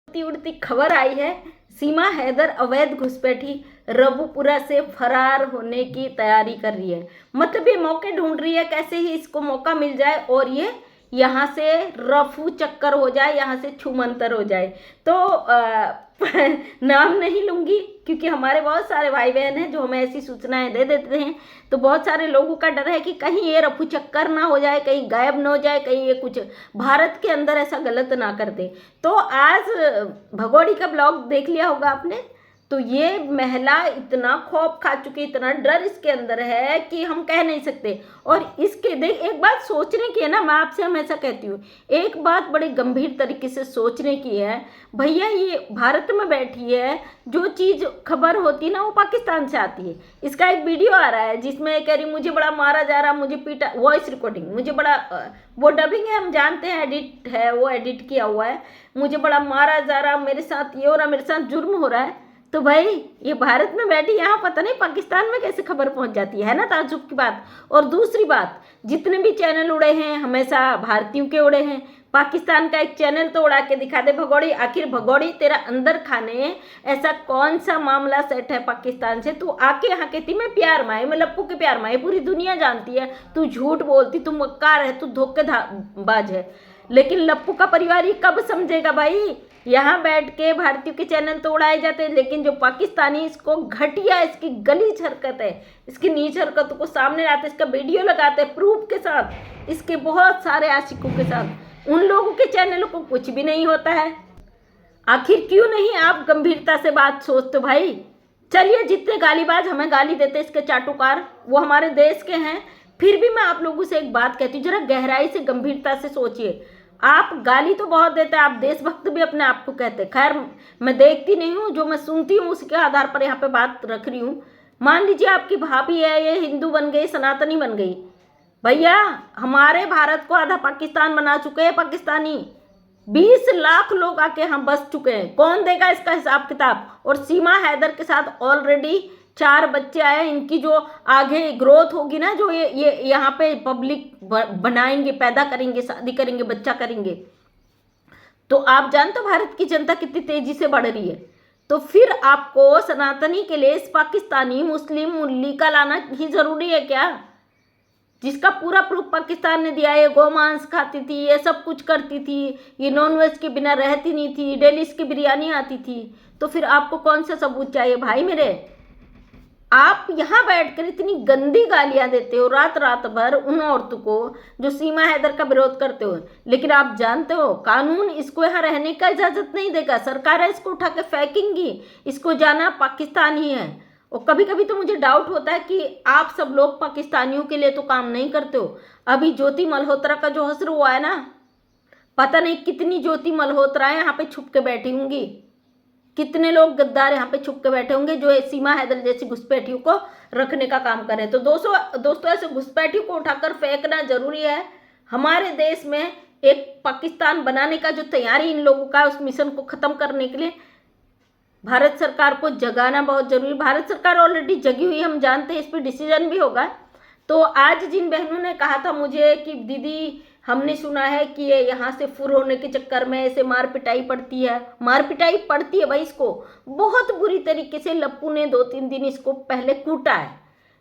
उड़ती उड़ती खबर आई है, सीमा हैदर अवैध घुसपैठी रबुपुरा से फरार होने की तैयारी कर रही है। मतलब ये मौके ढूंढ रही है कैसे ही इसको मौका मिल जाए और ये यहाँ से रफू चक्कर हो जाए, यहाँ से छूमंतर हो जाए। तो नाम नहीं लूंगी क्योंकि हमारे बहुत सारे भाई बहन हैं जो हमें ऐसी सूचनाएं दे देते हैं। तो बहुत सारे लोगों का डर है कि कहीं ये रफू चक्कर ना हो जाए, कहीं गायब ना हो जाए, कहीं ये कुछ भारत के अंदर ऐसा गलत ना कर दे। तो आज भगोड़ी का ब्लॉग देख लिया होगा आपने। तो ये महिला इतना खौफ खा चुकी, इतना डर इसके अंदर है कि हम कह नहीं सकते। और इसके देख एक बात सोचने की है ना, मैं आपसे हमेशा कहती हूँ, एक बात बड़े गंभीर तरीके से सोचने की है। भैया ये भारत में बैठी है, जो चीज़ खबर होती है ना वो पाकिस्तान से आती है। इसका एक वीडियो आ रहा है जिसमें कह रही मुझे बड़ा मारा जा रहा, मुझे पीटा, वॉइस रिकॉर्डिंग, मुझे बड़ा वो डबिंग है, हम जानते हैं एडिट है, वो एडिट किया हुआ है। मुझे बड़ा मारा जा रहा, मेरे साथ ये हो रहा, मेरे साथ जुर्म हो रहा है। तो भाई ये भारत में बैठी, यहाँ पता नहीं पाकिस्तान में कैसे खबर पहुंच जाती है ना, ताज्जुब की बात। और दूसरी बात, जितने भी चैनल उड़े हैं हमेशा भारतीयों के उड़े हैं। पाकिस्तान का एक चैनल तो उड़ा के दिखा दे भगोड़ी। आखिर भगोड़ी तेरा अंदर खाने ऐसा कौन सा मामला सेट है पाकिस्तान से? तू आके यहाँ कहती मैं प्यार माए, मैं लप्पू के प्यार माए, पूरी दुनिया जानती है तू झूठ बोलती, तू मक्कार है, तू धोखेबाज है। लेकिन लप्पू का परिवार ही कब समझेगा भाई? यहाँ बैठ के भारतीयों के चैनल तो उड़ाए जाते हैं, लेकिन जो पाकिस्तानी इसको घटिया, इसकी गलीज हरकत है, इसकी नीच हरकतों को सामने लाते, इसका वीडियो लगाते हैं प्रूफ के साथ, इसके बहुत सारे आशिकों के साथ, उन लोगों के चैनलों को कुछ भी नहीं होता है। आखिर क्यों नहीं आप गंभीरता से बात सोचते भाई? चलिए, जितने गालीबाज हमें गाली देते इसके चाटुकार, वो हमारे देश के हैं, फिर भी मैं आप लोगों से एक बात कहती हूँ, जरा गहराई से गंभीरता से सोचिए। आप गाली तो बहुत देते हैं, आप देशभक्त भी अपने आप को कहते हैं। खैर मैं देखती नहीं हूँ, जो मैं सुनती हूँ उसके आधार पर यहाँ पे बात रख रही हूँ। मान लीजिए आपकी भाभी है, ये हिंदू बन गई, सनातनी बन गई। भैया हमारे भारत को आधा पाकिस्तान बना चुके हैं पाकिस्तानी। 20 लाख लोग आके यहाँ बस चुके हैं, कौन देगा इसका हिसाब किताब? और सीमा हैदर के साथ ऑलरेडी 4 बच्चे आए, इनकी जो आगे ग्रोथ होगी ना, जो ये यहाँ पे पब्लिक बनाएंगे, पैदा करेंगे, शादी करेंगे, बच्चा करेंगे, तो आप जानते हो भारत की जनता कितनी तेजी से बढ़ रही है। तो फिर आपको सनातनी के लिए इस पाकिस्तानी मुस्लिम मुल्ली का लाना ही जरूरी है क्या? जिसका पूरा प्रूफ पाकिस्तान ने दिया है, गोमांस खाती थी, ये सब कुछ करती थी, ये नॉनवेज के बिना रहती नहीं थी, डेली इसकी बिरयानी आती थी। तो फिर आपको कौन सा सबूत चाहिए भाई मेरे? आप यहाँ बैठकर इतनी गंदी गालियां देते हो रात रात भर उन औरतों को जो सीमा हैदर का विरोध करते हो, लेकिन आप जानते हो कानून इसको यहाँ रहने का इजाजत नहीं देगा। सरकार है इसको उठा के फेंकेंगी, इसको जाना पाकिस्तान ही है। और कभी कभी तो मुझे डाउट होता है कि आप सब लोग पाकिस्तानियों के लिए तो काम नहीं करते हो। अभी ज्योति मल्होत्रा का जो हश्र हुआ है ना, पता नहीं कितनी ज्योति मल्होत्रा यहाँ पे छुप के बैठी होंगी, कितने लोग गद्दार यहाँ पे छुप के बैठे होंगे जो सीमा हैदर जैसी घुसपैठियों को रखने का काम करें। तो दोस्तों ऐसे घुसपैठियों को उठाकर फेंकना जरूरी है। हमारे देश में एक पाकिस्तान बनाने का जो तैयारी इन लोगों का, उस मिशन को खत्म करने के लिए भारत सरकार को जगाना बहुत जरूरी। भारत सरकार ऑलरेडी जगी हुई, हम जानते हैं, इस पर डिसीजन भी होगा। तो आज जिन बहनों ने कहा था मुझे कि दीदी हमने सुना है कि ये यहाँ से फुर होने के चक्कर में ऐसे मार पिटाई पड़ती है, मार पिटाई पड़ती है भाई, इसको बहुत बुरी तरीके से लप्पू ने 2-3 दिन इसको पहले कूटा है,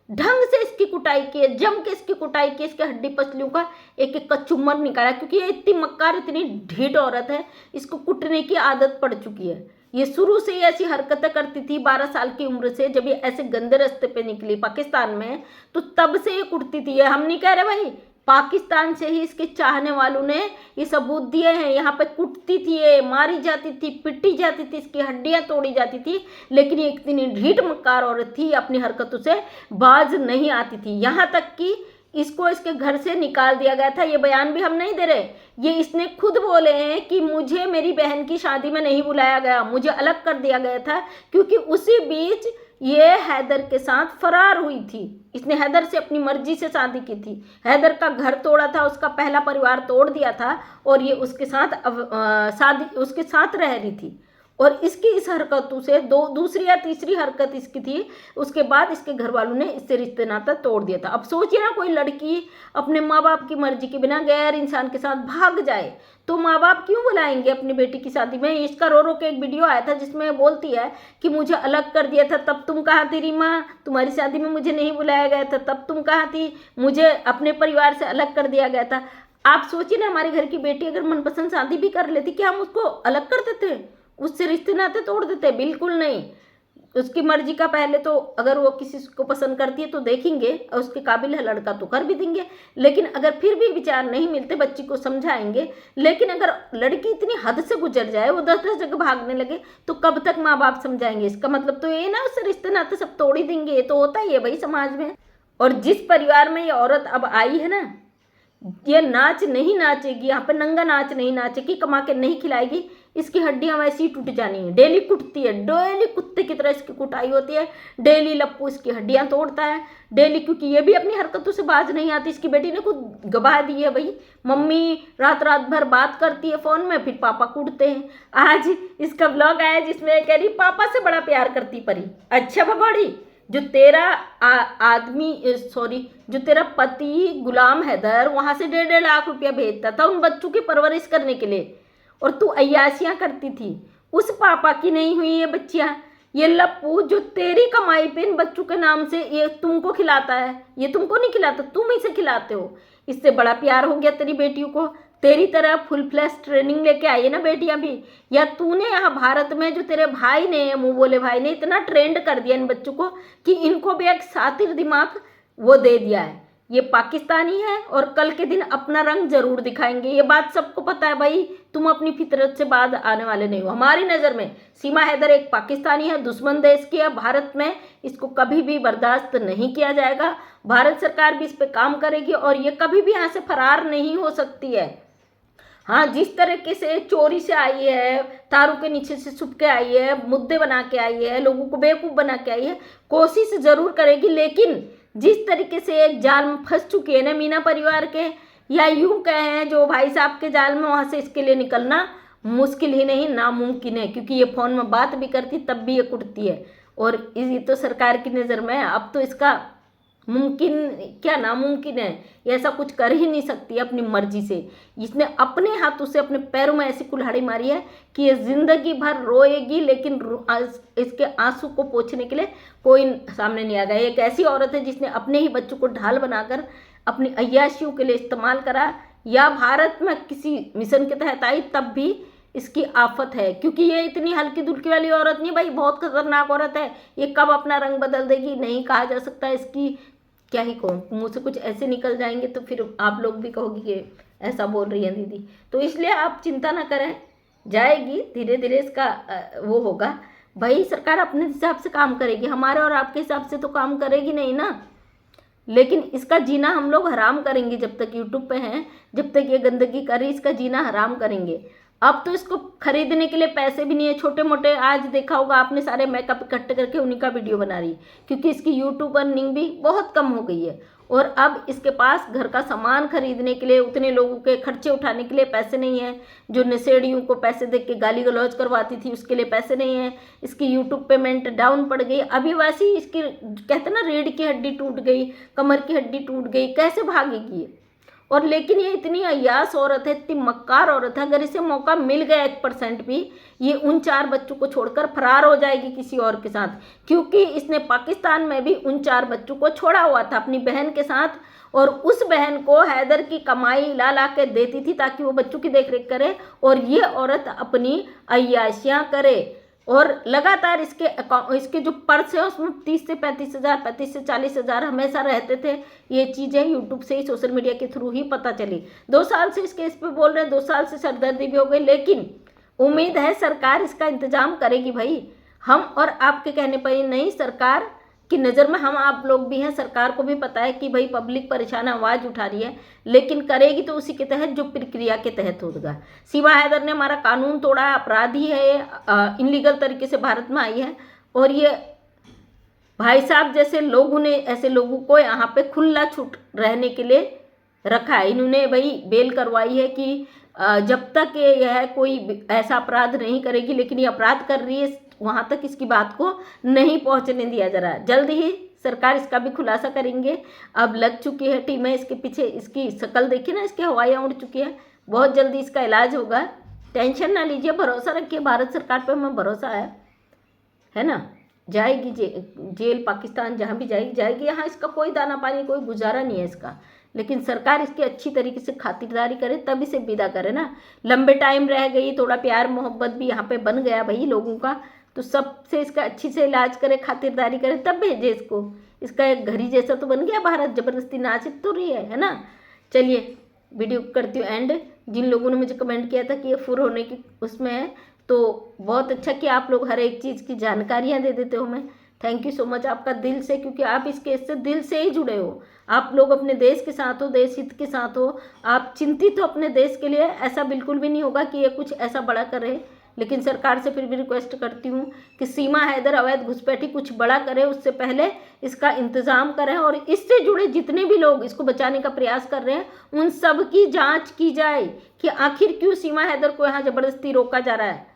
ढंग से इसकी कुटाई की है, जम के इसकी कुटाई की, इसके हड्डी पसलियों का एक एक का चुम्बन निकाला, क्योंकि ये इतनी मक्कार, इतनी ढीठ औरत है, इसको कुटने की आदत पड़ चुकी है। ये शुरू से ही ऐसी हरकतें करती थी 12 साल की उम्र से, जब ये ऐसे गंदे रास्ते पे निकली पाकिस्तान में, तो तब से ये कुटती थी। ये हम नहीं कह रहे भाई, पाकिस्तान से ही इसके चाहने वालों ने ये सबूत दिए हैं। यहाँ पे कुटती थी, ये मारी जाती थी, पिटी जाती थी, इसकी हड्डियां तोड़ी जाती थी, लेकिन ये इतनी ढीठ मक्कार औरत थी, अपनी हरकतों से बाज नहीं आती थी। यहाँ तक कि इसको इसके घर से निकाल दिया गया था। ये बयान भी हम नहीं दे रहे, ये इसने खुद बोले हैं कि मुझे मेरी बहन की शादी में नहीं बुलाया गया, मुझे अलग कर दिया गया था, क्योंकि उसी बीच ये हैदर के साथ फरार हुई थी। इसने हैदर से अपनी मर्जी से शादी की थी, हैदर का घर तोड़ा था, उसका पहला परिवार तोड़ दिया था, और ये उसके साथ शादी उसके साथ रह रही थी। और इसकी इस हरकतों से दूसरी या तीसरी हरकत इसकी थी, उसके बाद इसके घर वालों ने इससे रिश्ते नाता तोड़ दिया था। अब सोचिए ना, कोई लड़की अपने माँ बाप की मर्जी के बिना गैर इंसान के साथ भाग जाए तो माँ बाप क्यों बुलाएंगे अपनी बेटी की शादी में। इसका रो रो के एक वीडियो आया था जिसमें बोलती है कि मुझे अलग कर दिया था, तब तुम कहाँ थी रीमा, तुम्हारी शादी में मुझे नहीं बुलाया गया था, तब तुम कहाँ थी, मुझे अपने परिवार से अलग कर दिया गया था। आप सोचिए ना, हमारे घर की बेटी अगर मनपसंद शादी भी कर लेती, क्या हम उसको अलग कर देते, उससे रिश्ते नाते तोड़ देते? बिल्कुल नहीं। उसकी मर्जी का पहले तो अगर वो किसी को पसंद करती है तो देखेंगे, और उसके काबिल है लड़का तो कर भी देंगे, लेकिन अगर फिर भी विचार नहीं मिलते बच्ची को समझाएंगे। लेकिन अगर लड़की इतनी हद से गुजर जाए, वो 10-10 जगह भागने लगे, तो कब तक माँ बाप समझाएंगे? इसका मतलब तो ये ना, उससे रिश्ते नाते सब तोड़ ही देंगे। ये तो होता ही है भाई समाज में। और जिस परिवार में ये औरत अब आई है ना, ये नाच नहीं नाचेगी, यहाँ पे नंगा नाच नहीं नाचेगी, कमा के नहीं खिलाएगी, इसकी हड्डियां वैसे ही टूट जानी है। डेली कुटती है, डेली कुत्ते की तरह इसकी कुटाई होती है, डेली लप्पू इसकी हड्डियां तोड़ता है डेली, क्योंकि ये भी अपनी हरकतों से बाज नहीं आती। इसकी बेटी ने खुद गवाह दी है भाई, मम्मी रात रात भर बात करती है फोन में, फिर पापा कूटते हैं। आज इसका ब्लॉग आया जिसमें कह रही पापा से बड़ा प्यार करती परी। अच्छा भगोड़ी, जो तेरा जो तेरा पति गुलाम हैदर वहां से 1.5 लाख रुपया भेजता था उन बच्चों की परवरिश करने के लिए, और तू अय्याशियां करती थी, उस पापा की नहीं हुई ये बच्चियां। ये लप्पू जो तेरी कमाई पे इन बच्चों के नाम से ये तुमको खिलाता है, ये तुमको नहीं खिलाता, तुम इसे खिलाते हो। इससे बड़ा प्यार हो गया तेरी बेटियों को। तेरी तरह फुल फ्लैश ट्रेनिंग लेके आई है ना बेटियां भी, या तूने यहाँ भारत में जो तेरे भाई ने, मुंह बोले भाई ने, इतना ट्रेंड कर दिया इन बच्चों को कि इनको भी एक सातिर दिमाग वो दे दिया है। ये पाकिस्तानी है और कल के दिन अपना रंग जरूर दिखाएंगे, ये बात सबको पता है भाई। तुम अपनी फितरत से बाहर आने वाले नहीं हो। हमारी नज़र में सीमा हैदर एक पाकिस्तानी है, दुश्मन देश की है। भारत में इसको कभी भी बर्दाश्त नहीं किया जाएगा। भारत सरकार भी इस पर काम करेगी और ये कभी भी यहाँ से फरार नहीं हो सकती है। हाँ, जिस तरीके से चोरी से आई है, तारों के नीचे से छुप के आई है, मुद्दे बना के आई है, लोगों को बेवकूफ़ बना के आई है, कोशिश ज़रूर करेगी। लेकिन जिस तरीके से एक जाल में फंस चुके हैं ना मीना परिवार के, या यूं कहें जो भाई साहब के जाल में, वहाँ से इसके लिए निकलना मुश्किल ही नहीं नामुमकिन है। क्योंकि ये फ़ोन में बात भी करती तब भी ये कुटती है, और ये तो सरकार की नज़र में अब तो इसका मुमकिन क्या नामुमकिन है, ये ऐसा कुछ कर ही नहीं सकती अपनी मर्जी से। इसने अपने हाथों से अपने पैरों में ऐसी कुल्हाड़ी मारी है कि ये जिंदगी भर रोएगी, लेकिन इसके आंसू को पोंछने के लिए कोई सामने नहीं आ गया। एक ऐसी औरत है जिसने अपने ही बच्चों को ढाल बनाकर अपनी अय्याशियों के लिए इस्तेमाल करा, या भारत में किसी मिशन के तहत आई तब भी इसकी आफत है। क्योंकि ये इतनी हल्की दुल्की वाली औरत नहीं भाई, बहुत खतरनाक औरत है। ये कब अपना रंग बदल देगी नहीं कहा जा सकता। इसकी क्या ही कहूँ, मुँह से कुछ ऐसे निकल जाएंगे तो फिर आप लोग भी कहोगे कि ऐसा बोल रही है दीदी। तो इसलिए आप चिंता ना करें, जाएगी धीरे धीरे इसका वो होगा भाई। सरकार अपने हिसाब से काम करेगी, हमारे और आपके हिसाब से तो काम करेगी नहीं ना। लेकिन इसका जीना हम लोग हराम करेंगे जब तक यूट्यूब पे हैं, जब तक ये गंदगी कर रही, इसका जीना हराम करेंगे। अब तो इसको खरीदने के लिए पैसे भी नहीं है। छोटे मोटे आज देखा होगा आपने, सारे मेकअप इकट्ठे करके उन्हीं का वीडियो बना रही, क्योंकि इसकी यूट्यूब अर्निंग भी बहुत कम हो गई है। और अब इसके पास घर का सामान खरीदने के लिए, उतने लोगों के खर्चे उठाने के लिए पैसे नहीं है। जो नशेड़ियों को पैसे दे के गाली गलौज करवाती थी उसके लिए पैसे नहीं है। इसकी यूट्यूब पेमेंट डाउन पड़ गई। अभी वैसे ही इसकी कहते ना रीढ़ की हड्डी टूट गई, कमर की हड्डी टूट गई, कैसे भागेगी ये। और लेकिन ये इतनी अय्यास औरत है, इतनी मक्कार औरत है, अगर इसे मौका मिल गया 1% भी, ये उन 4 बच्चों को छोड़कर फरार हो जाएगी किसी और के साथ। क्योंकि इसने पाकिस्तान में भी उन 4 बच्चों को छोड़ा हुआ था अपनी बहन के साथ, और उस बहन को हैदर की कमाई ला ला के देती थी ताकि वो बच्चों की देखरेख करे, और ये औरत अपनी अय्याशियाँ करे। और लगातार इसके जो पर्स है उसमें 30 से 35 हज़ार, 35 से 40 हज़ार हमेशा रहते थे। ये चीज़ें यूट्यूब से ही, सोशल मीडिया के थ्रू ही पता चली। 2 साल से इसके इस पे बोल रहे हैं, 2 साल से सरदर्दी भी हो गई, लेकिन उम्मीद है सरकार इसका इंतजाम करेगी भाई। हम और आपके कहने पर ही नहीं, सरकार की नज़र में हम आप लोग भी हैं। सरकार को भी पता है कि भाई पब्लिक परेशान आवाज़ उठा रही है, लेकिन करेगी तो उसी के तहत जो प्रक्रिया के तहत होगा। सीमा हैदर ने हमारा कानून तोड़ा है, अपराधी है, इनलीगल तरीके से भारत में आई है, और ये भाई साहब जैसे लोगों ने, ऐसे लोगों को यहाँ पे खुला छूट रहने के लिए रखा है। इन्होंने भाई बेल करवाई है कि जब तक यह कोई ऐसा अपराध नहीं करेगी, लेकिन ये अपराध कर रही है, वहाँ तक इसकी बात को नहीं पहुँचने दिया जा रहा। जल्द ही सरकार इसका भी खुलासा करेंगे। अब लग चुकी है टीमें इसके पीछे, इसकी शक्ल देखिए ना, इसकी हवाइयाँ उड़ चुकी है। बहुत जल्दी इसका इलाज होगा, टेंशन ना लीजिए, भरोसा रखिए, भारत सरकार पर हमें भरोसा है ना। जाएगी जेल, पाकिस्तान जहाँ भी जाएगी। यहाँ इसका कोई दाना पानी, कोई गुजारा नहीं है इसका, लेकिन सरकार इसकी अच्छी तरीके से खातिरदारी करे, तब इसे विदा करे ना। लंबे टाइम रह गई, थोड़ा प्यार मोहब्बत भी यहाँ पे बन गया भाई लोगों का, तो सबसे इसका अच्छी से इलाज करे, खातिरदारी करे, तब भेजे इसको। इसका एक घरी जैसा तो बन गया भारत, जबरदस्ती नाच तो रही है ना। चलिए वीडियो करती हूँ एंड। जिन लोगों ने मुझे कमेंट किया था कि ये फुर होने की उसमें है, तो बहुत अच्छा कि आप लोग हर एक चीज़ की जानकारियाँ दे देते हो। मैं थैंक यू सो मच आपका दिल से, क्योंकि आप इस केस से दिल से ही जुड़े हो। आप लोग अपने देश के साथ हो, देश हित के साथ हो, आप चिंतित हो अपने देश के लिए। ऐसा बिल्कुल भी नहीं होगा कि ये कुछ ऐसा बड़ा करे, लेकिन सरकार से फिर भी रिक्वेस्ट करती हूँ कि सीमा हैदर अवैध घुसपैठी कुछ बड़ा करे, उससे पहले इसका इंतज़ाम करें, और इससे जुड़े जितने भी लोग इसको बचाने का प्रयास कर रहे हैं उन सब की जाँच की जाए कि आखिर क्यों सीमा हैदर को यहाँ ज़बरदस्ती रोका जा रहा है।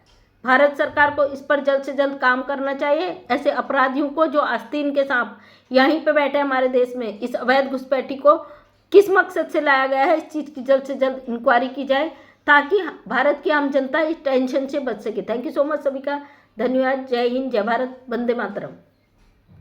भारत सरकार को इस पर जल्द से जल्द काम करना चाहिए। ऐसे अपराधियों को, जो आस्तीन के सांप यहीं पे बैठे हमारे देश में, इस अवैध घुसपैठी को किस मकसद से लाया गया है, इस चीज़ की जल्द से जल्द इंक्वायरी की जाए, ताकि भारत की आम जनता इस टेंशन से बच सके। थैंक यू सो मच सभी का, धन्यवाद। जय हिंद, जय भारत, वंदे मातरम।